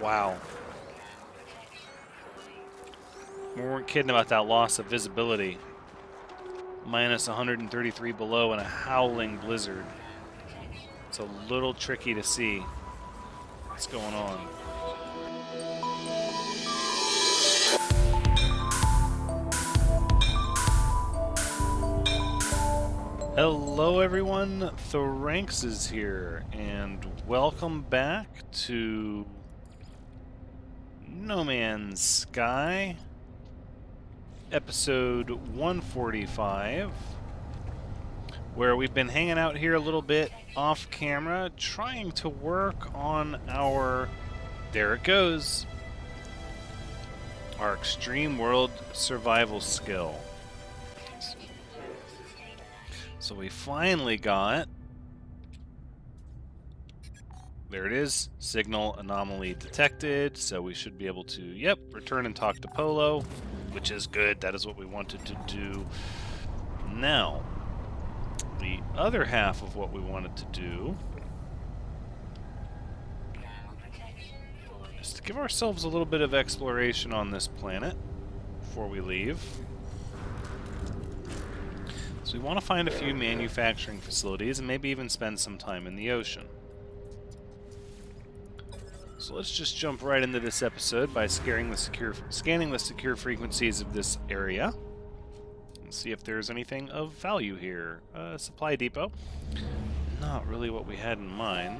Wow. We weren't kidding about that loss of visibility. Minus 133 below in a howling blizzard. It's a little tricky to see what's going on. Hello everyone, Thranxes here, and welcome back to No Man's Sky, episode 145, where we've been hanging out here a little bit off camera, trying to work on our, there it goes, our extreme world survival skill. So we finally got, there it is, signal anomaly detected, so we should be able to, yep, return and talk to Polo, which is good. That is what we wanted to do. Now, the other half of what we wanted to do is to give ourselves a little bit of exploration on this planet before we leave. So we want to find a few manufacturing facilities and maybe even spend some time in the ocean. So let's just jump right into this episode by scanning the secure frequencies of this area and see if there's anything of value here. Supply depot. Not really what we had in mind.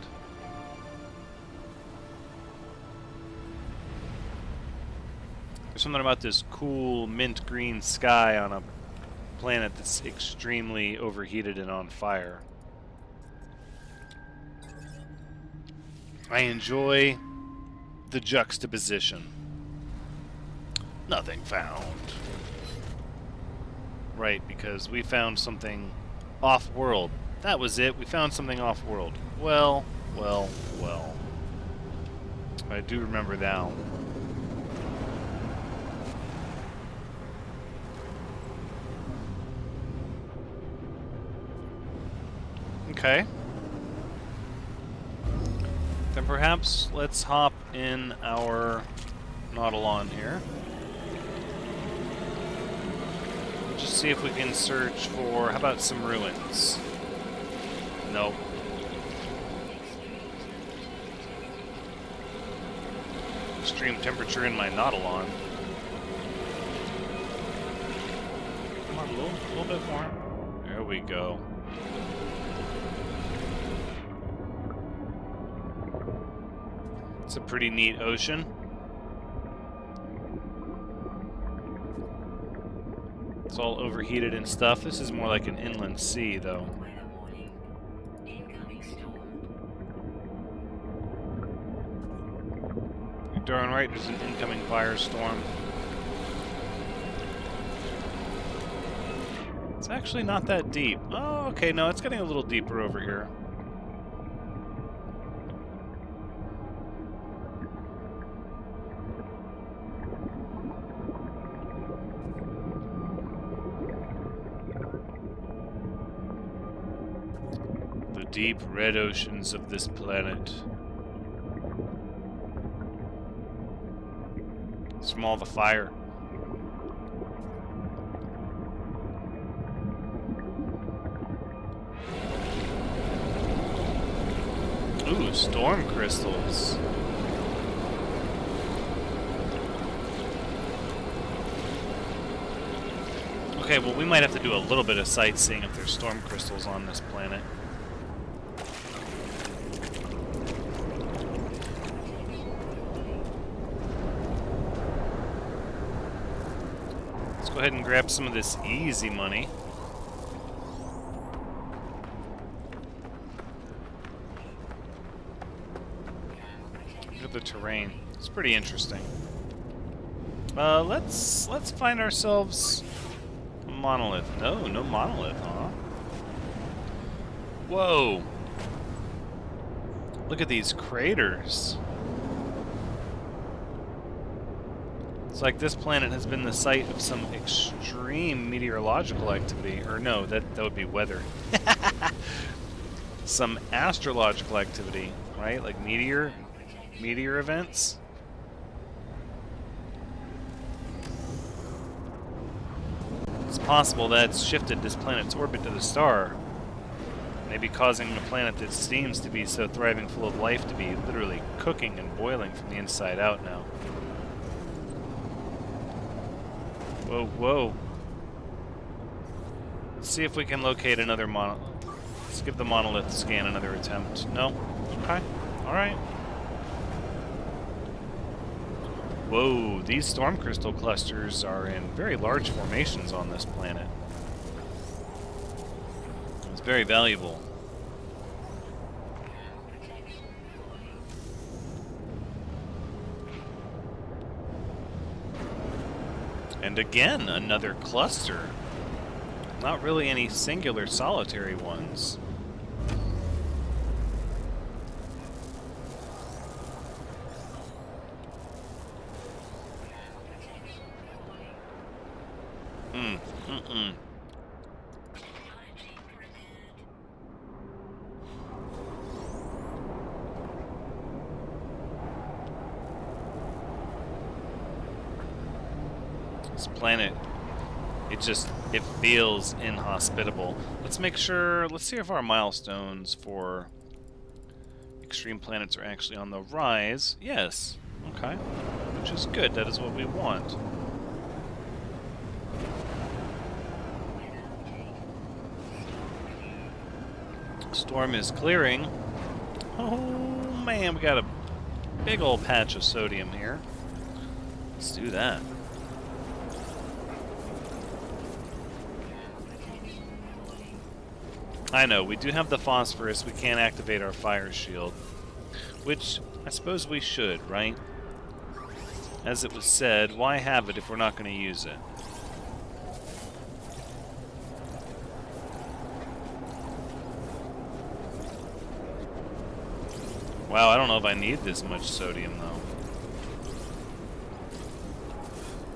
There's something about this cool mint green sky on a planet that's extremely overheated and on fire. I enjoy the juxtaposition. Nothing found. Right, because we found something off-world. That was it, we found something off-world. Well. I do remember now. Okay. Then perhaps let's hop in our Lanatalon here. Just see if we can search for, how about some ruins? Nope. Extreme temperature in my Lanatalon. Come on, a little bit more. There we go. It's a pretty neat ocean. It's all overheated and stuff. This is more like an inland sea, though. You're darn right, there's an incoming firestorm. It's actually not that deep. Oh, okay, no, it's getting a little deeper over here. Deep red oceans of this planet. It's from all the fire. Ooh, storm crystals. Okay, well we might have to do a little bit of sightseeing if there's storm crystals on this planet. Go ahead and grab some of this easy money. Look at the terrain. It's pretty interesting. Let's find ourselves a monolith. No monolith, huh? Whoa! Look at these craters. It's like this planet has been the site of some extreme meteorological activity. Or no, that would be weather. Some astrological activity, right? Like meteor events. It's possible that's shifted this planet's orbit to the star, maybe causing the planet that seems to be so thriving, full of life, to be literally cooking and boiling from the inside out now. Whoa, whoa. Let's see if we can locate another monolith. Let's give the monolith scan another attempt. No? Okay. Alright. Whoa, these storm crystal clusters are in very large formations on this planet. It's very valuable. And again, another cluster. Not really any singular solitary ones. This planet, it feels inhospitable. Let's make sure, let's see if our milestones for extreme planets are actually on the rise. Yes. Okay. Which is good. That is what we want. Storm is clearing. Oh man, we got a big old patch of sodium here. Let's do that. I know, we do have the phosphorus. We can't activate our fire shield. Which, I suppose we should, right? As it was said, why have it if we're not going to use it? Wow, I don't know if I need this much sodium, though.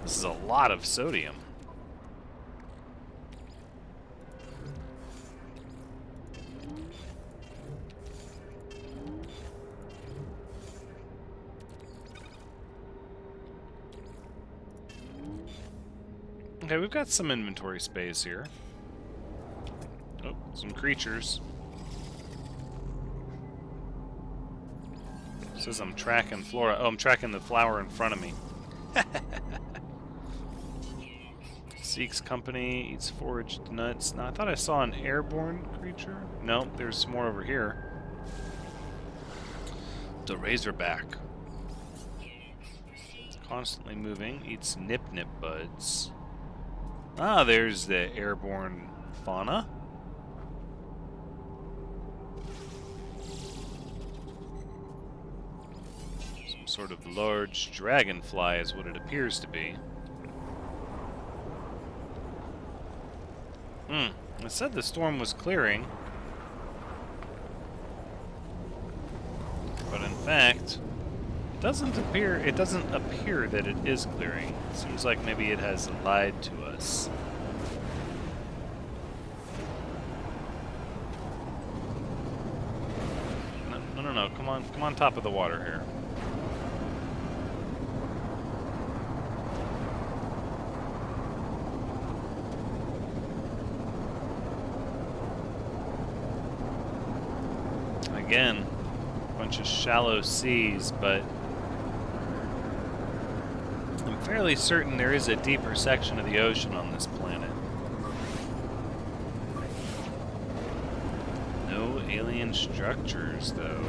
This is a lot of sodium. Okay, we've got some inventory space here. Oh, some creatures. It says I'm tracking Flora. Oh, I'm tracking the flower in front of me. Seeks company, eats foraged nuts. Now, I thought I saw an airborne creature. No, there's more over here. The razorback. Constantly moving, eats nip-nip buds. Ah, there's the airborne fauna. Some sort of large dragonfly is what it appears to be. I said the storm was clearing. But in fact, it doesn't appear that it is clearing. It seems like maybe it has lied to us. No, come on top of the water here. Again, a bunch of shallow seas, but I'm fairly certain there is a deeper section of the ocean on this planet. No alien structures, though.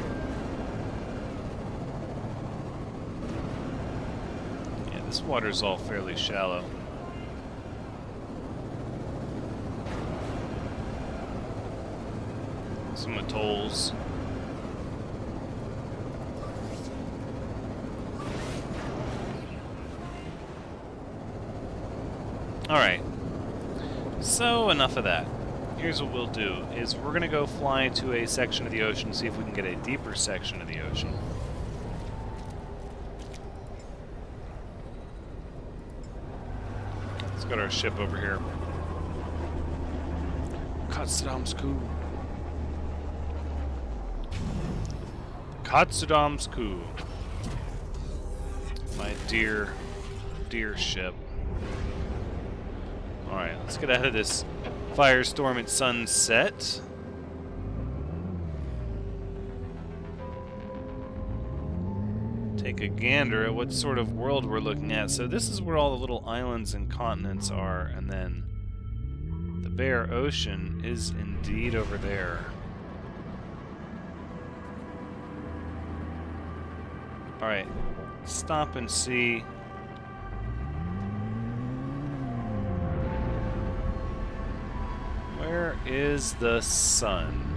Yeah, this water's all fairly shallow. Some atolls. Alright, so enough of that. Here's what we'll do, is we're going to go fly to a section of the ocean, see if we can get a deeper section of the ocean. Let's get our ship over here. Katsudamsku. Katsudamsku. My dear, dear ship. Alright, let's get out of this firestorm at sunset. Take a gander at what sort of world we're looking at. So this is where all the little islands and continents are, and then the bare ocean is indeed over there. Alright, stop and see. Where is the sun?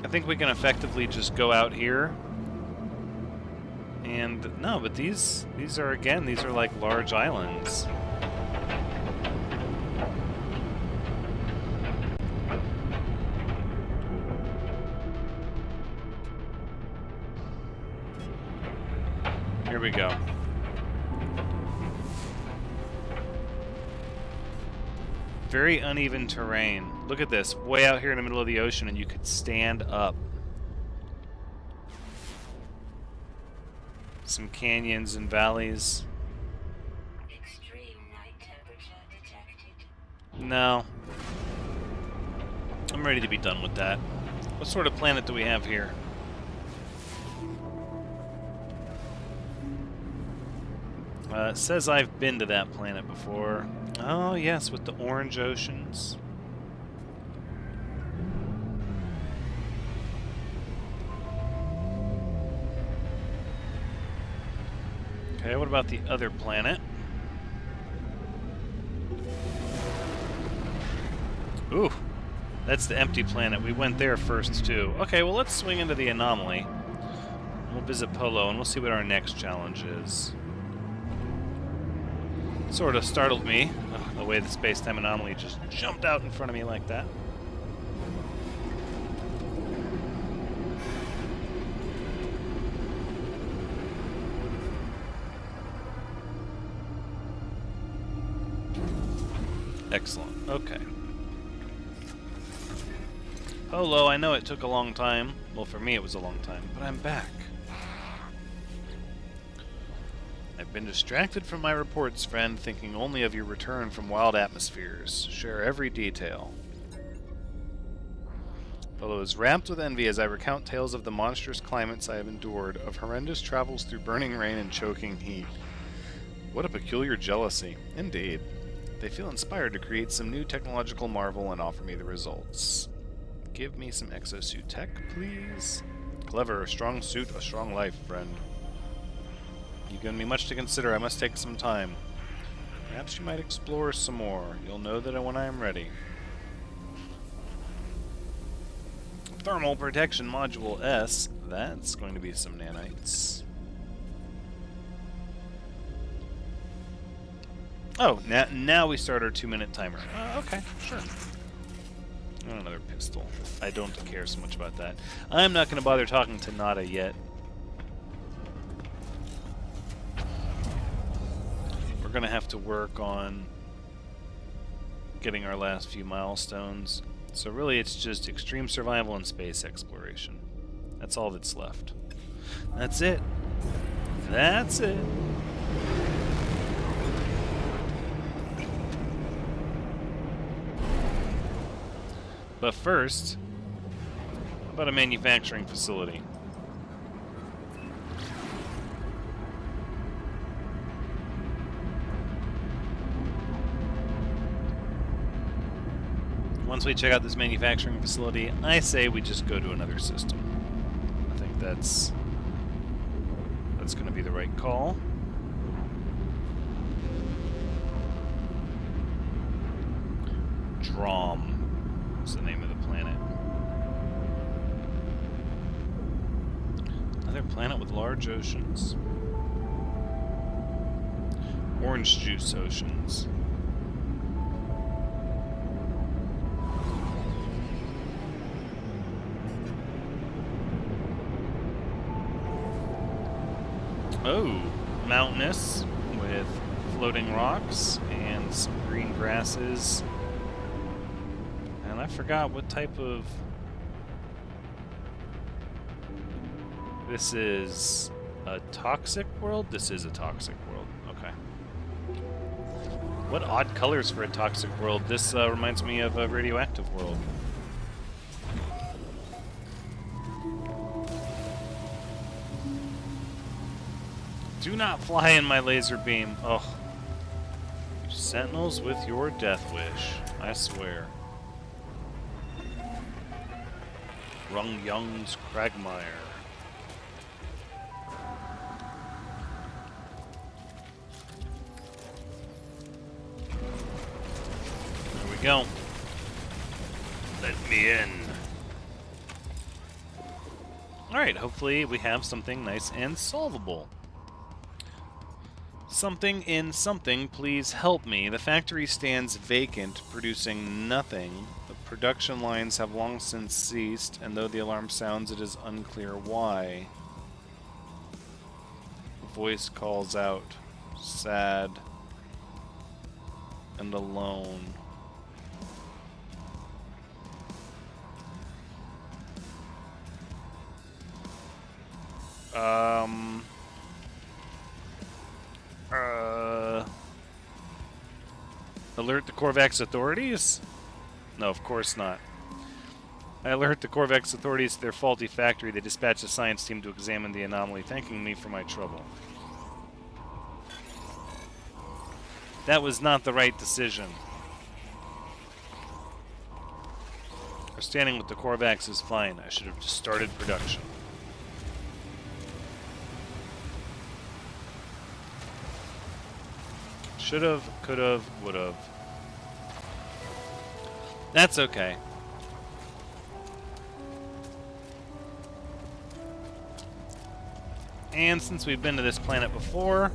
I think we can effectively just go out here. And no, but these are again, these are like large islands. Here we go. Very uneven terrain. Look at this, way out here in the middle of the ocean, and you could stand up. Some canyons and valleys. Extreme night temperature detected. No. I'm ready to be done with that. What sort of planet do we have here? It says I've been to that planet before. Oh, yes, with the orange oceans. Okay, what about the other planet? Ooh, that's the empty planet. We went there first, too. Okay, well, let's swing into the anomaly. We'll visit Polo, and we'll see what our next challenge is. Sort of startled me, the way the space-time anomaly just jumped out in front of me like that. Excellent. Okay. Hello, I know it took a long time. Well, for me it was a long time, but I'm back. I've been distracted from my reports, friend, thinking only of your return from wild atmospheres. Share every detail. Fellow is rapt with envy as I recount tales of the monstrous climates I have endured, of horrendous travels through burning rain and choking heat. What a peculiar jealousy. Indeed. They feel inspired to create some new technological marvel and offer me the results. Give me some exosuit tech, please. Clever, a strong suit, a strong life, friend. You've given me much to consider. I must take some time. Perhaps you might explore some more. You'll know that when I am ready. Thermal Protection Module S. That's going to be some nanites. Oh, now we start our 2-minute timer. Okay, sure. And another pistol. I don't care so much about that. I'm not going to bother talking to Nada yet. We're going to have to work on getting our last few milestones. So really it's just extreme survival and space exploration. That's all that's left. That's it. That's it. But first, how about a manufacturing facility? Once we check out this manufacturing facility, I say we just go to another system. I think that's going to be the right call. Drom is the name of the planet. Another planet with large oceans. Orange juice oceans. Oh, mountainous with floating rocks and some green grasses. And I forgot what type of This is a toxic world? This is a toxic world. Okay. What odd colors for a toxic world. This reminds me of a radioactive world. Do not fly in my laser beam. Oh. You sentinels with your death wish. I swear. Rung Young's Cragmire. There we go. Let me in. Alright, hopefully we have something nice and solvable. Something in something, please help me. The factory stands vacant, producing nothing. The production lines have long since ceased, and though the alarm sounds, it is unclear why. A voice calls out, sad and alone. Alert the Korvax authorities? No, of course not. I alert the Korvax authorities to their faulty factory. They dispatch a science team to examine the anomaly, thanking me for my trouble. That was not the right decision. Our standing with the Korvax is fine. I should have just started production. Should've, could've, would've. That's okay. And since we've been to this planet before,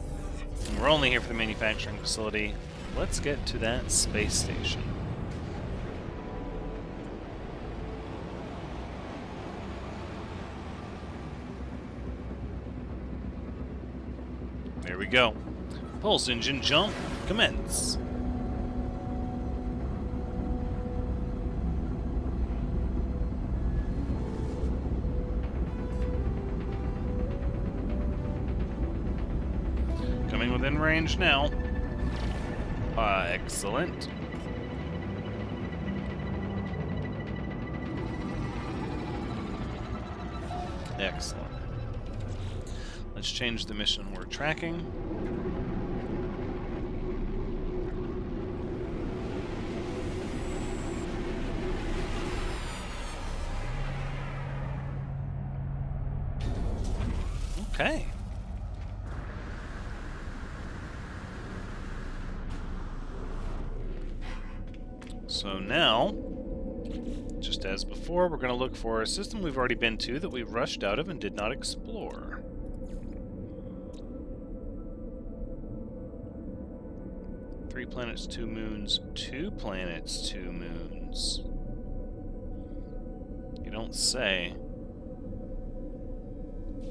and we're only here for the manufacturing facility, let's get to that space station. There we go. Pulse engine jump, commence. Coming within range now. Excellent. Excellent. Let's change the mission we're tracking. Okay. So now, just as before, we're going to look for a system we've already been to that we rushed out of and did not explore. Three planets, 2 moons. 2 planets, 2 moons. You don't say.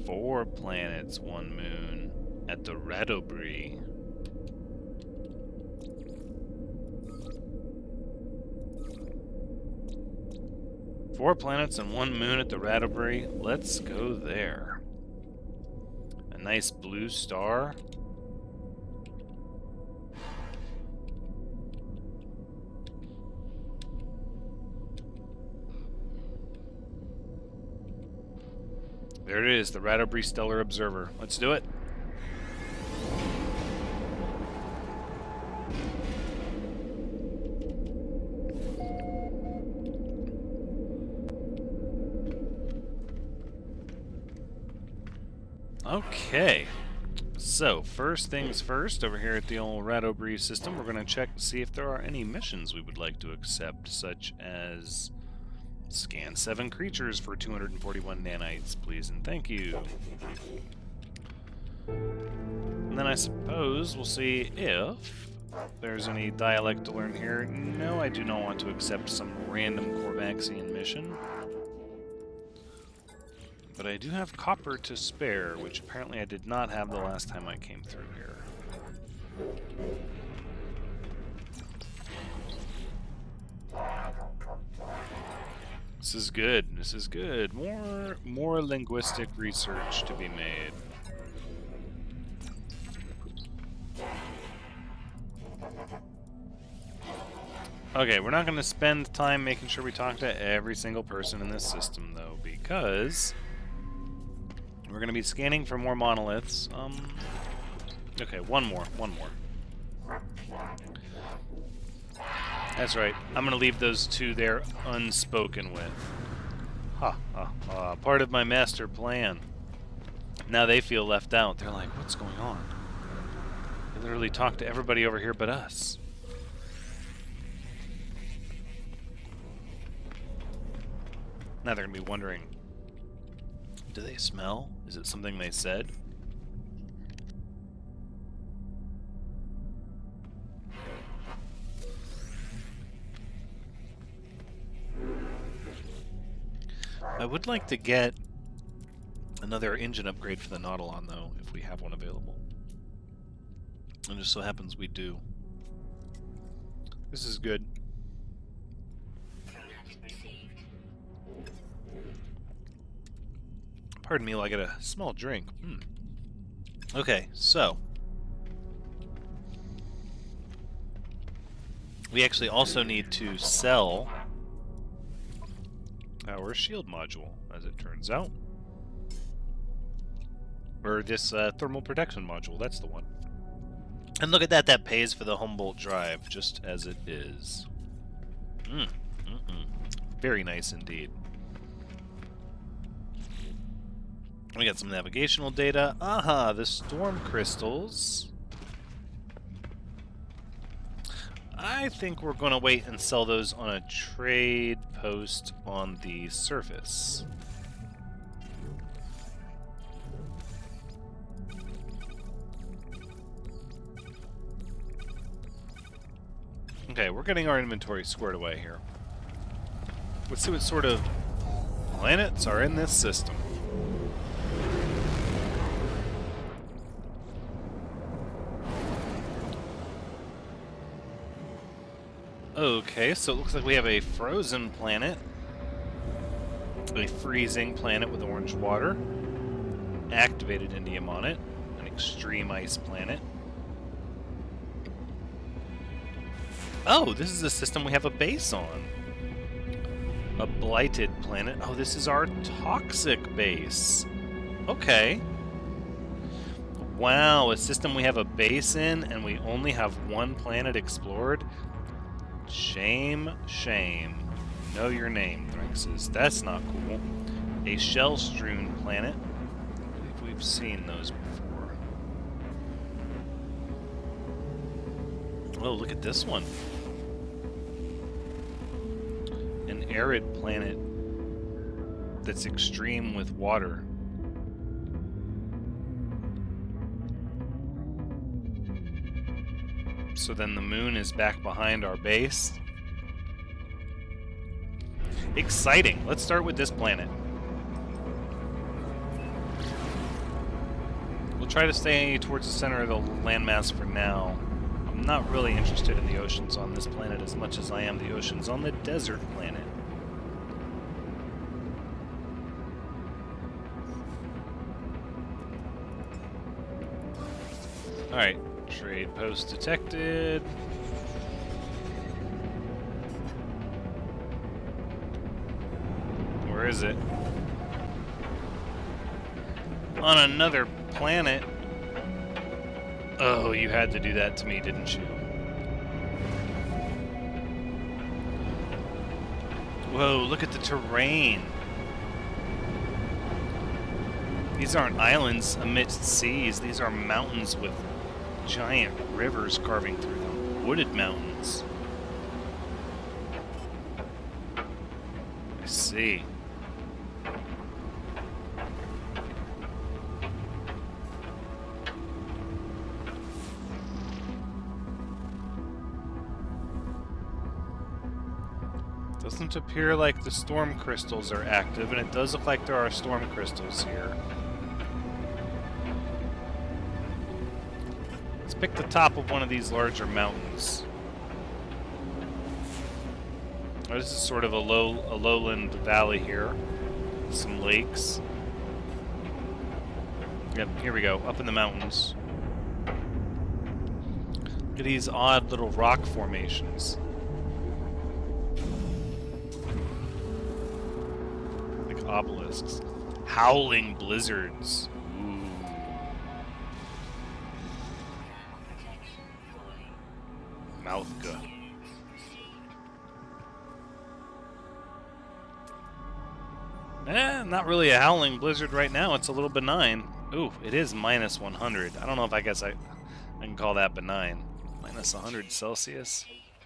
4 planets, 1 moon at the Radobri. Four planets and 1 moon at the Radobri. Let's go there. A nice blue star. There it is, the Radobri Stellar Observer. Let's do it. Okay. So, first things first, over here at the old Radobri system, we're going to check to see if there are any missions we would like to accept, such as scan 7 creatures for 241 nanites, please and thank you. And then I suppose we'll see if there's any dialect to learn here. No, I do not want to accept some random Korvaxian mission. But I do have copper to spare, which apparently I did not have the last time I came through here. This is good. This is good. More linguistic research to be made. Okay, we're not going to spend time making sure we talk to every single person in this system, though, because we're going to be scanning for more monoliths. Okay, one more. That's right. I'm going to leave those two there unspoken with. Part of my master plan. Now they feel left out. They're like, what's going on? They literally talk to everybody over here but us. Now they're going to be wondering, do they smell? Is it something they said? I would like to get another engine upgrade for the Nautilon, though, if we have one available. And just so happens we do. This is good. Pardon me while I get a small drink. Okay, so we actually also need to sell our shield module, as it turns out. Or this thermal protection module, that's the one. And look at that, that pays for the Humboldt drive, just as it is. Very nice indeed. We got some navigational data. Aha, the storm crystals. I think we're going to wait and sell those on a trade post on the surface. Okay, we're getting our inventory squared away here. Let's see what sort of planets are in this system. Okay, so it looks like we have a frozen planet, a freezing planet with orange water, activated indium on it, an extreme ice planet. Oh, this is a system we have a base on. A blighted planet. Oh, this is our toxic base. Okay. Wow, a system we have a base in and we only have one planet explored? Shame, shame. Know your name, Thranxes. That's not cool. A shell-strewn planet. I believe we've seen those before. Oh, look at this one. An arid planet that's extreme with water. So then the moon is back behind our base. Exciting. Let's start with this planet. We'll try to stay towards the center of the landmass for now. I'm not really interested in the oceans on this planet as much as I am the oceans on the desert planet. Alright. Trade post detected. Where is it? On another planet. Oh, you had to do that to me, didn't you? Whoa, look at the terrain. These aren't islands amidst seas. These are mountains with giant rivers carving through them. Wooded mountains. I see. Doesn't appear like the storm crystals are active, and it does look like there are storm crystals here. Pick the top of one of these larger mountains. Oh, this is sort of a lowland valley here. Some lakes. Yep, here we go, up in the mountains. Look at these odd little rock formations. Like obelisks. Howling blizzards. Ooh. Mouthga. Not really a howling blizzard right now. It's a little benign. Ooh, it is minus 100. I don't know if I can call that benign. Minus 100 Celsius.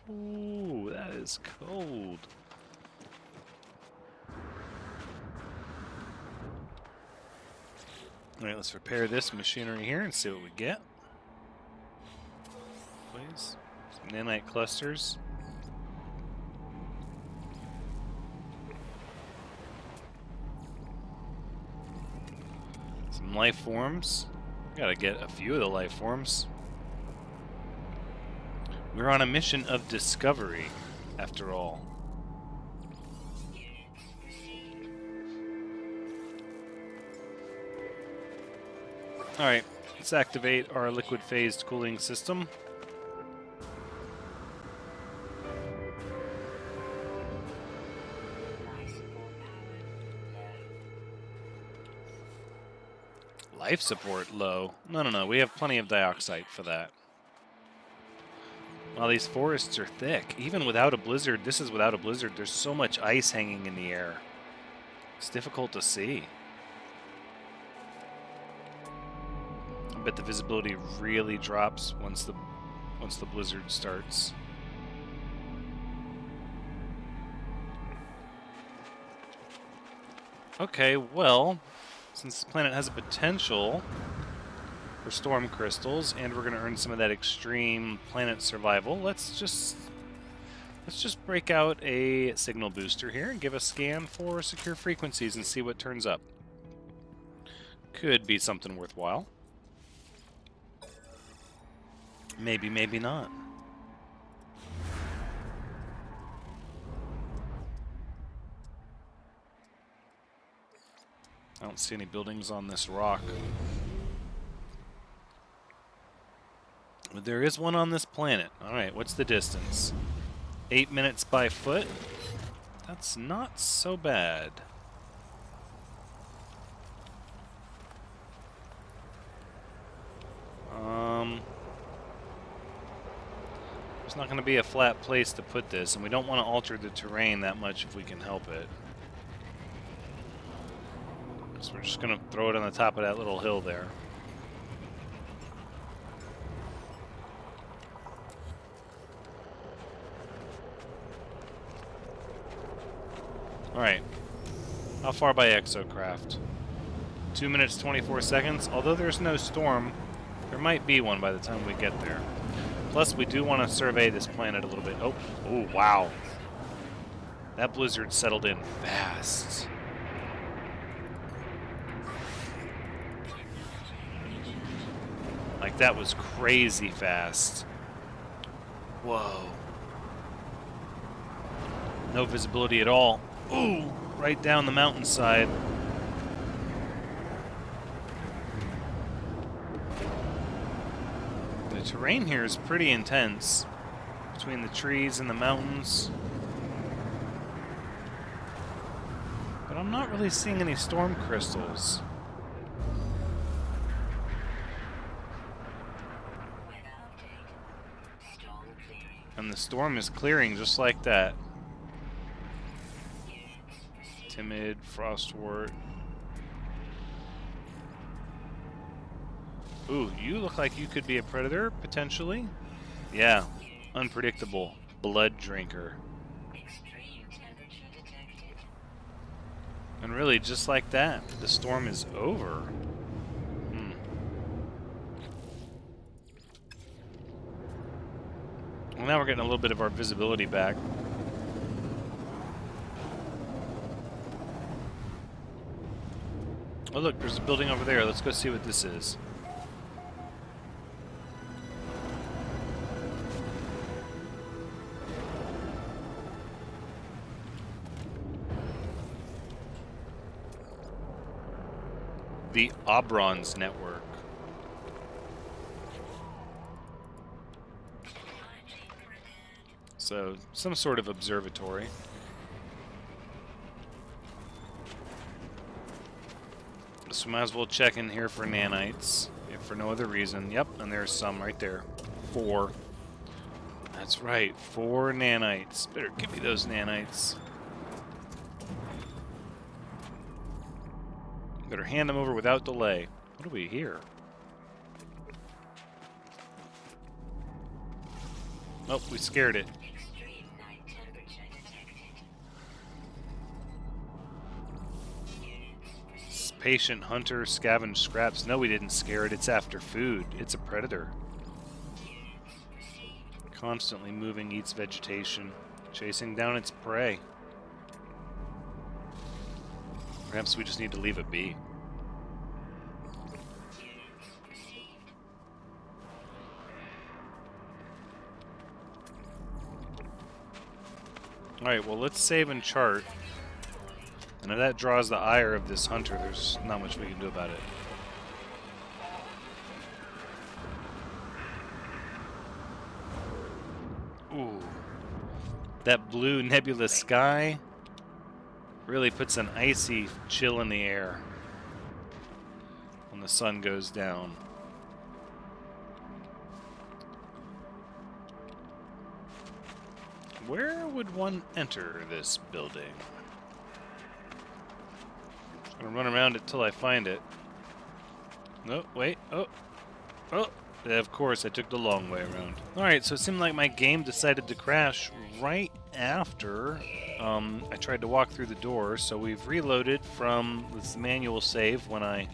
Ooh, that is cold. Alright, let's repair this machinery here and see what we get. Please. Some nanite clusters. Some life forms. Gotta get a few of the life forms. We're on a mission of discovery, after all. Alright, let's activate our liquid phased cooling system. Life support low. No. We have plenty of dioxide for that. Wow, these forests are thick. Even without a blizzard, this is without a blizzard, there's so much ice hanging in the air. It's difficult to see. I bet the visibility really drops once the blizzard starts. Okay, well, since the planet has a potential for storm crystals, and we're going to earn some of that extreme planet survival, let's just break out a signal booster here and give a scan for secure frequencies and see what turns up. Could be something worthwhile. Maybe, maybe not. I don't see any buildings on this rock. But there is one on this planet. Alright, what's the distance? 8 minutes by foot? That's not so bad. There's not going to be a flat place to put this, and we don't want to alter the terrain that much if we can help it. So we're just going to throw it on the top of that little hill there. Alright. How far by exocraft? 2 minutes, 24 seconds. Although there's no storm, there might be one by the time we get there. Plus, we do want to survey this planet a little bit. Oh, wow. That blizzard settled in fast. Like, that was crazy fast. Whoa. No visibility at all. Ooh, right down the mountainside. The terrain here is pretty intense. Between the trees and the mountains. But I'm not really seeing any storm crystals. And the storm is clearing just like that. Timid, frostwort. Ooh, you look like you could be a predator, potentially. Yeah, unpredictable. Blood drinker. And really, just like that, the storm is over. Well, now we're getting a little bit of our visibility back. Oh look, there's a building over there. Let's go see what this is. The Obrons Network. So, some sort of observatory. So we might as well check in here for nanites, if for no other reason. Yep, and there's some right there. 4. That's right, 4 nanites. Better give me those nanites. Better hand them over without delay. What do we hear? Oh, we scared it. Extreme night temperature detected. Patient hunter scavenge scraps. No, we didn't scare it. It's after food. It's a predator. Constantly moving, eats vegetation, chasing down its prey. Perhaps we just need to leave it be. Alright, well, let's save and chart. And if that draws the ire of this hunter, there's not much we can do about it. Ooh. That blue nebulous sky really puts an icy chill in the air when the sun goes down. Where would one enter this building? I'm gonna run around it till I find it. No, wait. Oh. Of course, I took the long way around. Alright, so it seemed like my game decided to crash right after I tried to walk through the door. So we've reloaded from this manual save when I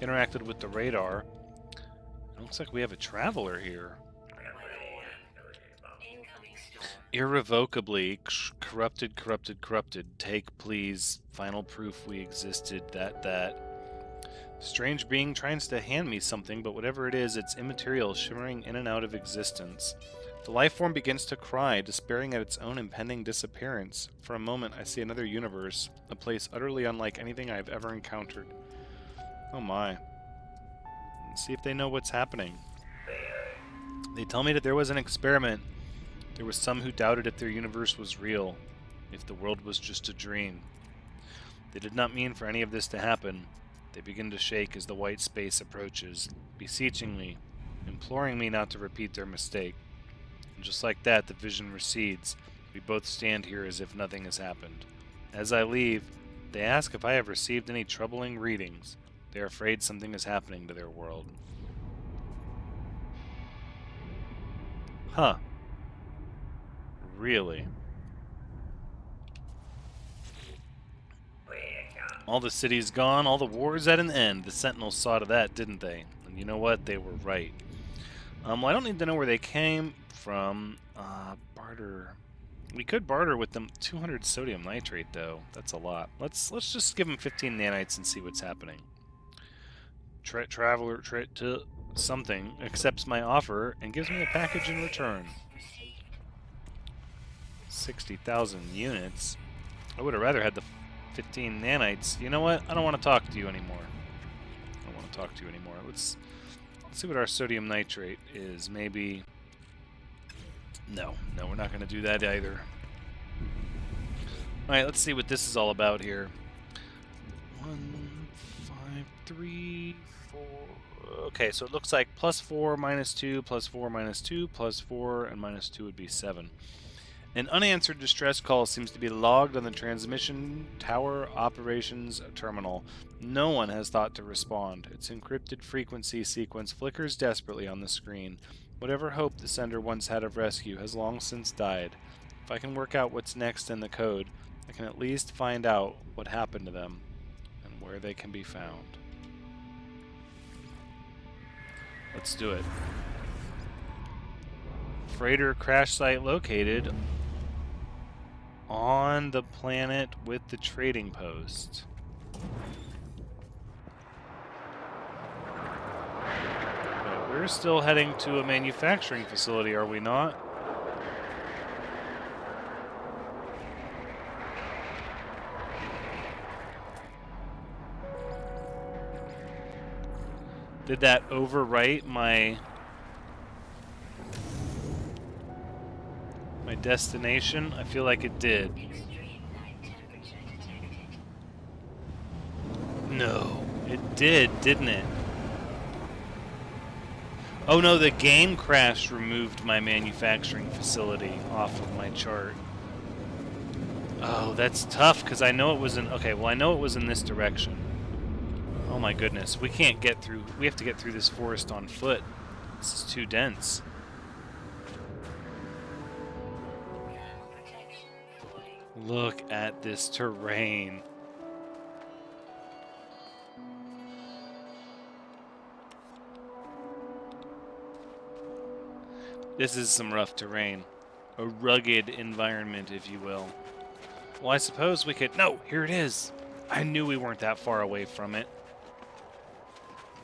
interacted with the radar. It looks like we have a traveler here. Irrevocably corrupted. Take, please. Final proof we existed. That. Strange being tries to hand me something, but whatever it is, it's immaterial, shimmering in and out of existence. The lifeform begins to cry, despairing at its own impending disappearance. For a moment, I see another universe, a place utterly unlike anything I've ever encountered. Oh my. Let's see if they know what's happening. They tell me that there was an experiment. There were some who doubted if their universe was real, if the world was just a dream. They did not mean for any of this to happen. They begin to shake as the white space approaches, beseeching me, imploring me not to repeat their mistake. And just like that, the vision recedes. We both stand here as if nothing has happened. As I leave, they ask if I have received any troubling readings. They are afraid something is happening to their world. Huh. Really? All the city's gone, all the war's at an end. The Sentinels saw to that, didn't they? And you know what? They were right. Well, I don't need to know where they came from. Barter. We could barter with them. 200 sodium nitrate, though. That's a lot. Let's just give them 15 nanites and see what's happening. Traveler to something accepts my offer and gives me a package in return. 60,000 units. I would have rather had the 15 nanites. You know what? I don't want to talk to you anymore. Let's see what our sodium nitrate is. Maybe... No, we're not going to do that either. Alright, let's see what this is all about here. 1, 5, 3, 4... Okay, so it looks like +4, -2, +4, -2, +4, and -2 would be 7. An unanswered distress call seems to be logged on the transmission tower operations terminal. No one has thought to respond. Its encrypted frequency sequence flickers desperately on the screen. Whatever hope the sender once had of rescue has long since died. If I can work out what's next in the code, I can at least find out what happened to them and where they can be found. Let's do it. Freighter crash site located on the planet with the trading post. But we're still heading to a manufacturing facility, are we not? Did that overwrite my destination? I feel like it did. Extreme night temperature detected. No, it did, didn't it? Oh no, the game crash removed my manufacturing facility off of my chart. Oh, that's tough, because I know it was in... Okay, well, I know it was in this direction. Oh my goodness, we can't get through... We have to get through this forest on foot. This is too dense. Thermal protection falling. Look at this terrain. This is some rough terrain. A rugged environment, if you will. Well, I suppose we could... No, here it is. I knew we weren't that far away from it.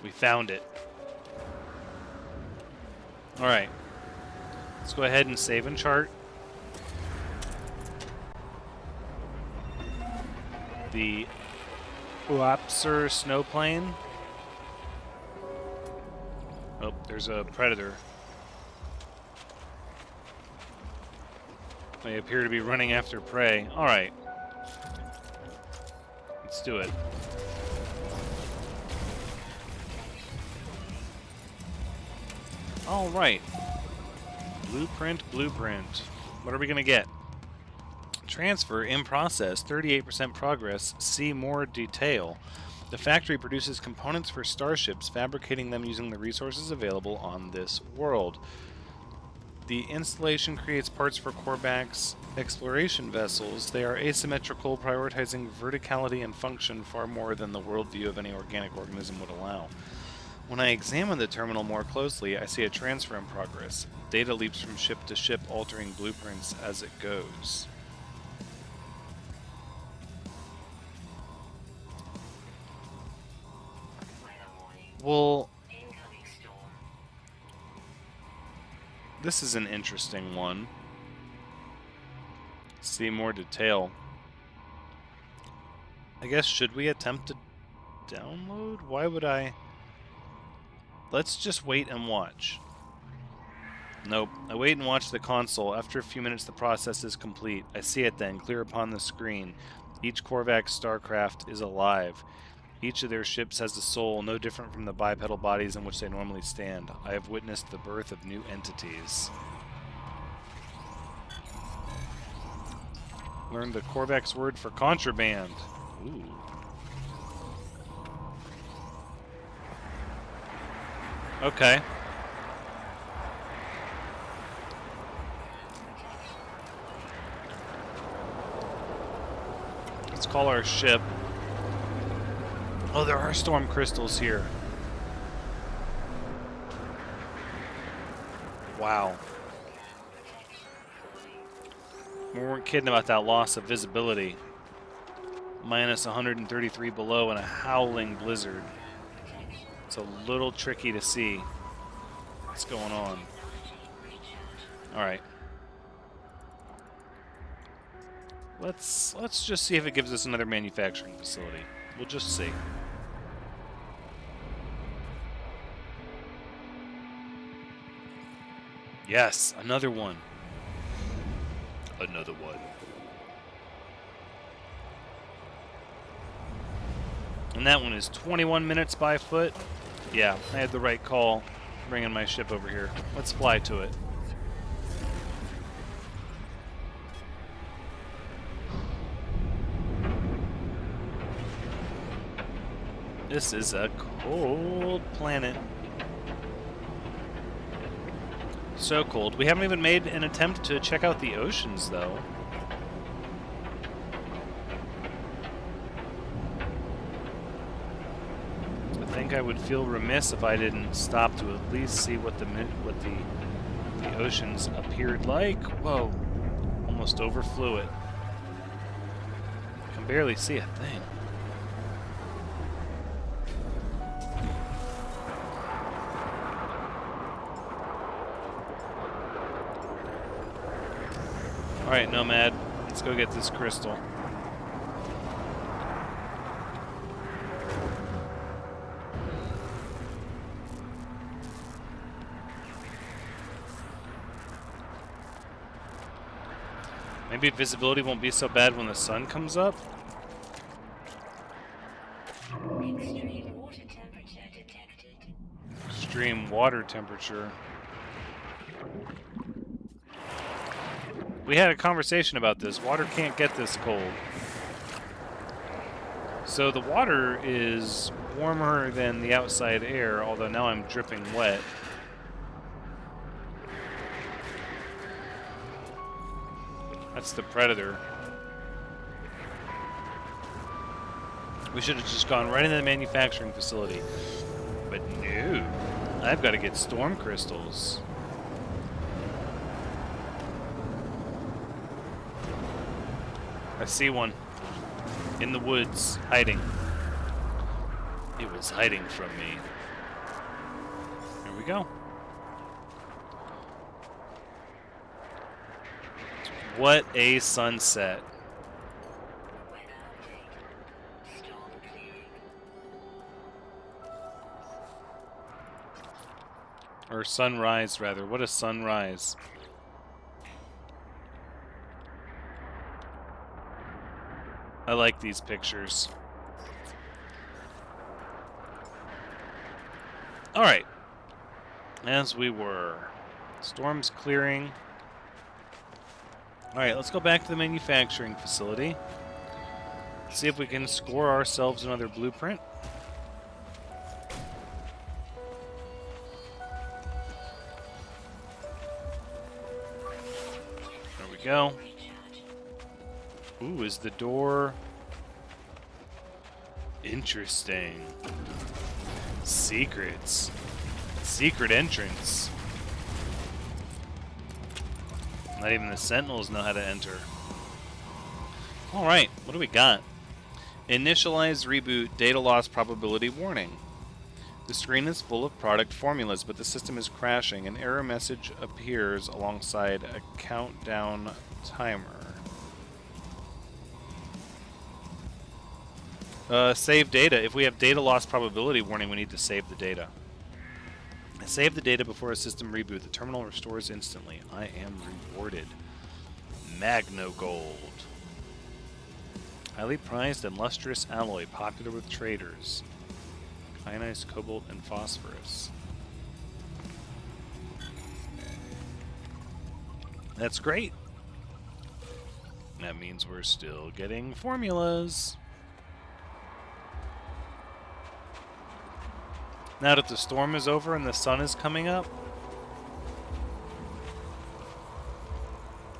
We found it. Alright. Let's go ahead and save and chart. The Uapsir snowplane. Oh, there's a predator. They appear to be running after prey. Alright. Let's do it. Alright. Blueprint, blueprint. What are we going to get? Transfer in process, 38% progress. See more detail. The factory produces components for starships, fabricating them using the resources available on this world. The installation creates parts for Korvax's exploration vessels. They are asymmetrical, prioritizing verticality and function far more than the worldview of any organic organism would allow. When I examine the terminal more closely, I see a transfer in progress. Data leaps from ship to ship, altering blueprints as it goes. Weather warning. Well, Incoming storm. this is an interesting one. See more detail. I guess, should we attempt to download? Why would I? Let's just wait and watch. Nope. I wait and watch the console. After a few minutes, the process is complete. I see it then, clear upon the screen. Each Korvax starcraft is alive. Each of their ships has a soul, no different from the bipedal bodies in which they normally stand. I have witnessed the birth of new entities. Learned the Korvax word for contraband. Ooh. Okay. Let's call our ship. Oh, there are storm crystals here. Wow. We weren't kidding about that loss of visibility. Minus 133 below in a howling blizzard. It's a little tricky to see what's going on. Alright. Let's just see if it gives us another manufacturing facility. We'll just see. Yes, another one. Another one. And that one is 21 minutes by foot. Yeah, I had the right call bringing my ship over here. Let's fly to it. This is a cold planet. So cold. We haven't even made an attempt to check out the oceans, though. I think I would feel remiss if I didn't stop to at least see what the oceans appeared like. Whoa! Almost overflew it. I can barely see a thing. Alright, Nomad, let's go get this crystal. Maybe visibility won't be so bad when the sun comes up? Extreme water temperature detected. Extreme water temperature. We had a conversation about this. Water can't get this cold. So the water is warmer than the outside air, although now I'm dripping wet. That's the predator. We should have just gone right into the manufacturing facility. But no. I've got to get storm crystals. I see one. In the woods, hiding. It was hiding from me. Here we go. What a sunset. Weather update. Storm clearing. Or sunrise, rather. What a sunrise. I like these pictures. Alright. As we were. Storm's clearing. Alright, let's go back to the manufacturing facility. See if we can score ourselves another blueprint. There we go. Ooh, is the door... Interesting. Secrets. Secret entrance. Not even the Sentinels know how to enter. Alright, what do we got? Initialize reboot data loss probability warning. The screen is full of product formulas, but the system is crashing. An error message appears alongside a countdown timer. Save data. If we have data loss probability warning, we need to save the data. Save the data before a system reboot. The terminal restores instantly. I am rewarded. Magno Gold. Highly prized and lustrous alloy, popular with traders. Ionized cobalt and phosphorus. That's great. That means we're still getting formulas. Now that the storm is over and the sun is coming up.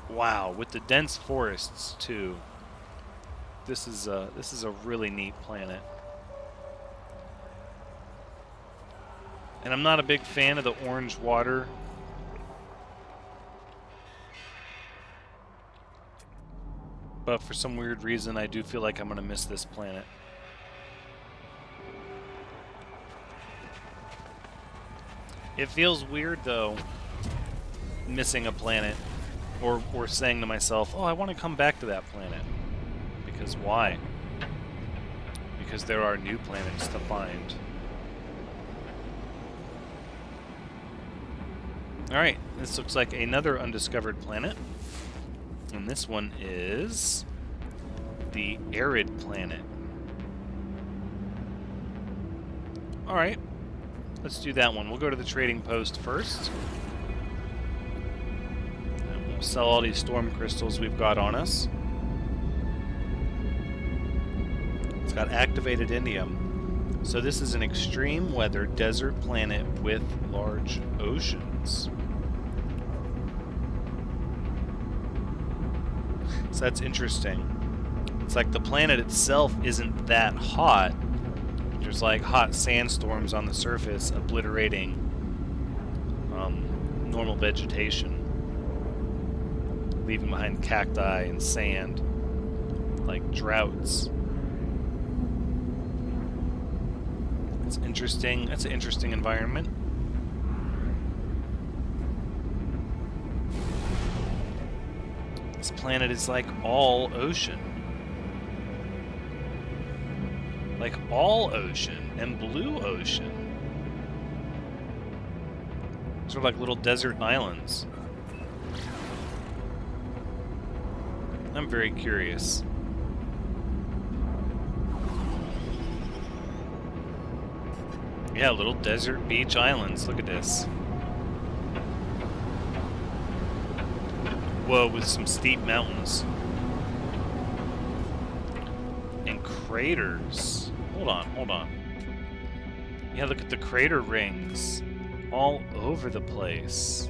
Wow, with the dense forests too. This is a really neat planet. And I'm not a big fan of the orange water. But for some weird reason, I do feel like I'm going to miss this planet. It feels weird, though, missing a planet. Or saying to myself, oh, I want to come back to that planet. Because why? Because there are new planets to find. Alright, this looks like another undiscovered planet. And this one is the arid planet. Alright, let's do that one. We'll go to the trading post first. And we'll sell all these storm crystals we've got on us. It's got activated indium. So this is an extreme weather desert planet with large oceans. So that's interesting. It's like the planet itself isn't that hot. There's like hot sandstorms on the surface obliterating normal vegetation, leaving behind cacti and sand, like droughts. It's interesting. That's an interesting environment. This planet is like all ocean. Like all ocean and blue ocean. Sort of like little desert islands. I'm very curious. Yeah, little desert beach islands. Look at this. Whoa, with some steep mountains. And craters. Hold on, hold on. Yeah, look at the crater rings. All over the place.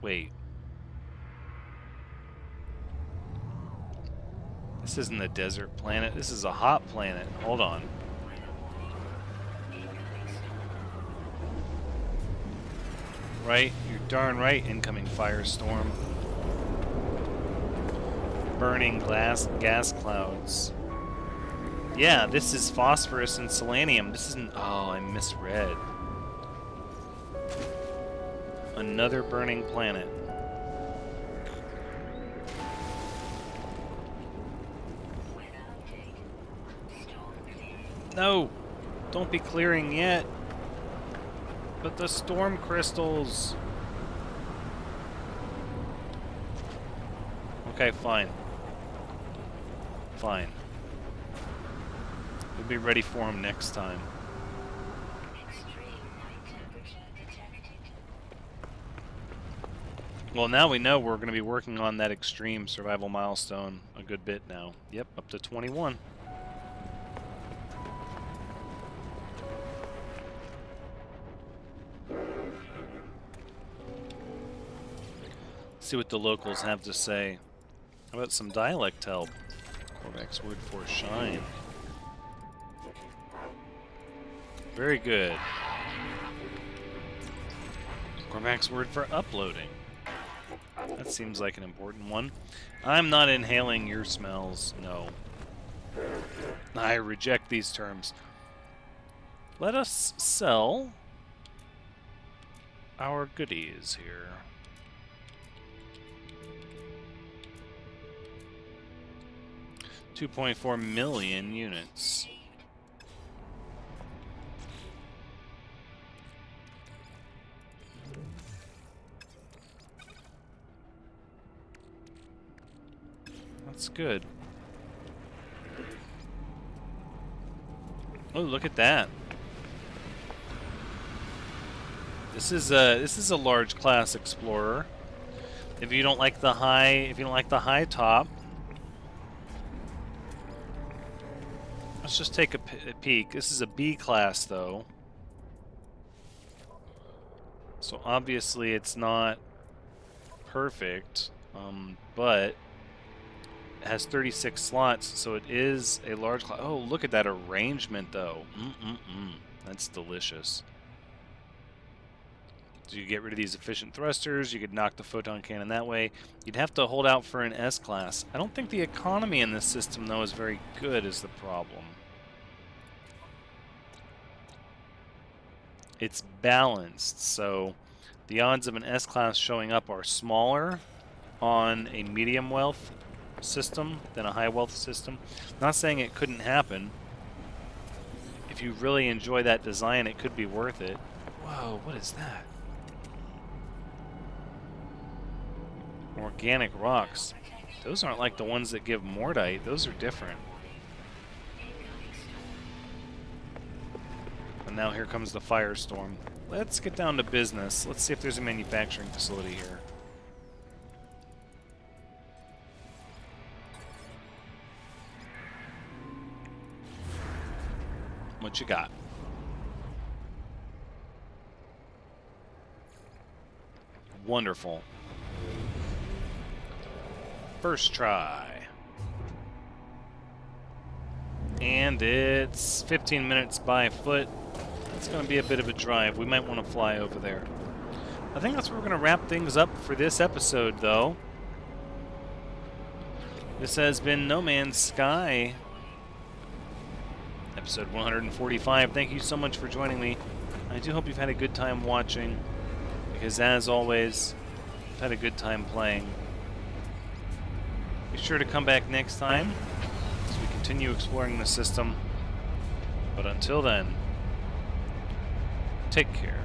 Wait. This isn't a desert planet. This is a hot planet. Hold on. Right? You're darn right, incoming firestorm. Burning gas clouds. Yeah, this is phosphorus and selenium. This isn't... Oh, I misread. Another burning planet. No! Don't be clearing yet. But the storm crystals... Okay, fine. Fine. We'll be ready for them next time. Well, now we know we're going to be working on that extreme survival milestone a good bit now. Yep, up to 21. See what the locals have to say. How about some dialect help? Corvac's word for shine. Very good. Corvac's word for uploading. That seems like an important one. I'm not inhaling your smells. No. I reject these terms. Let us sell our goodies here. $2.4 million units. That's good. Oh, look at that. This is a large class explorer. If you don't like the high top, let's just take a peek. This is a B class though. So obviously it's not perfect, but it has 36 slots, so it is a large class. Oh, look at that arrangement though. That's delicious. So you get rid of these efficient thrusters, you could knock the photon cannon that way. You'd have to hold out for an S-class. I don't think the economy in this system, though, is very good is the problem. It's balanced, so the odds of an S-class showing up are smaller on a medium wealth system than a high wealth system. Not saying it couldn't happen. If you really enjoy that design, it could be worth it. Whoa, what is that? Organic rocks. Those aren't like the ones that give Mordite. Those are different. And now here comes the firestorm. Let's get down to business. Let's see if there's a manufacturing facility here. What you got? Wonderful. First try. And it's 15 minutes by foot. It's going to be a bit of a drive. We might want to fly over there. I think that's where we're going to wrap things up for this episode, though. This has been No Man's Sky, episode 145. Thank you so much for joining me. I do hope you've had a good time watching, because as always, I've had a good time playing. Be sure to come back next time as we continue exploring the system. But until then, take care.